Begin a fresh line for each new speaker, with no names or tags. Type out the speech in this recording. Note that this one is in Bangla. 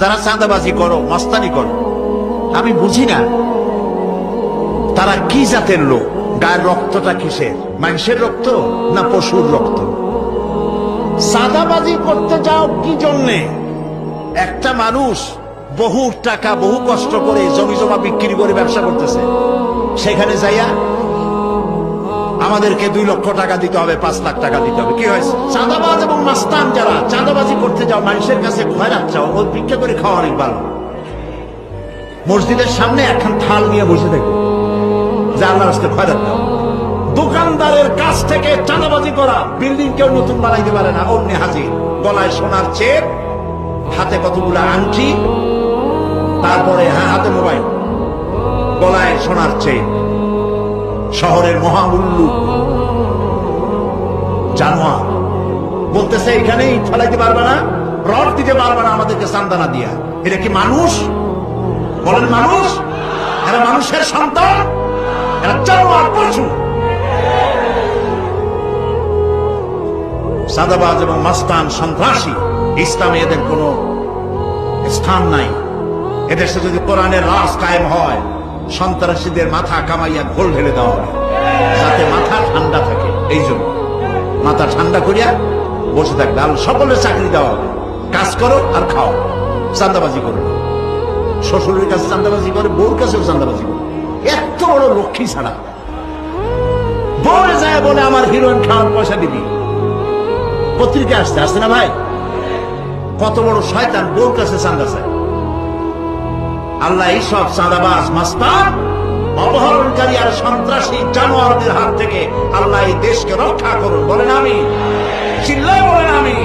যারা চাঁদাবাজি করো, মস্তানি করো, আমি বুঝি না তারা কি জাতের লোক। গায়ের রক্তটা কিসের? মানুষের রক্ত না পশুর রক্ত? চাঁদাবাজি করতে যাও কি জন্যে? একটা মানুষ বহু টাকা বহু কষ্ট করে জমি জমা বিক্রি করে ব্যবসা করতেছে, সেখানে যাইয়া আমাদেরকে 2 লক্ষ টাকা দিতে হবে, 5 লাখ টাকা দিতে হবে। কি হয়েছে? চাঁদাবাজ এবং মাস্তান যারা চাঁদাবাজি করতে যাও, মানুষের কাছে খয়রাত চাও, ও ভিক্ষা করে খাওয়া অনেক ভালো। মসজিদের সামনে একখান থাল নিয়ে বসে থাকো, যে আল্লাহর রাস্তে খয়রাত দাও। দোকানদারের কাছ থেকে চাঁদাবাজি করা। বিল্ডিং কেউ নতুন বানাইতে পারে না, অমনি হাজির। গলায় সোনার চেন, হাতে কতগুলো আংটি, তারপরে হাতে মোবাইল, গলায় সোনার চেন। শহরের মহামূল্য জানোয়ার বলতেছে এখানে ইট ফেলাইতে পারবে না, রড দিতে পারবে না আমাদেরকে চান্দানা দিয়া। এটা কি মানুষ? বলেন মানুষ? এরা মানুষের সন্তান? এরা জানোয়ার, পশু। চাঁদাবাজ এবং মাস্তান, সন্ত্রাসী, ইসলামে এদের কোনো স্থান নাই। এদেশে যদি কোরআনের রাজ কায়েম হয়, সন্ত্রাসীদের মাথা কামাইয়া ঘোল ঢেলে দেওয়া হবে, যাতে মাথা ঠান্ডা থাকে। এই জন্য মাথা ঠান্ডা করিয়া বসে থাকবে। আর সকলের চাকরি দেওয়া হবে, কাজ করো আর খাও, চাঁদাবাজি করো না। শ্বশুরের কাছে চাঁদাবাজি করে, বউর কাছেও চাঁদাবাজি করে। এত বড় লক্ষ্মী ছাড়া বউরে যায় বলে আমার হিরোইন খাওয়ার পয়সা দিবি। পত্রিকা আসছে না ভাই? কত বড় শয়তান, বউর কাছে চাঁদা চায়। আল্লাহ এইসব চাঁদাবাজ, মাস্তান, অপহরণকারী আর সন্ত্রাসী জানোয়ারদের হাত থেকে আল্লাহ এই দেশকে রক্ষা করুন। বলেন আমি, চিল্লায় বলেন আমি।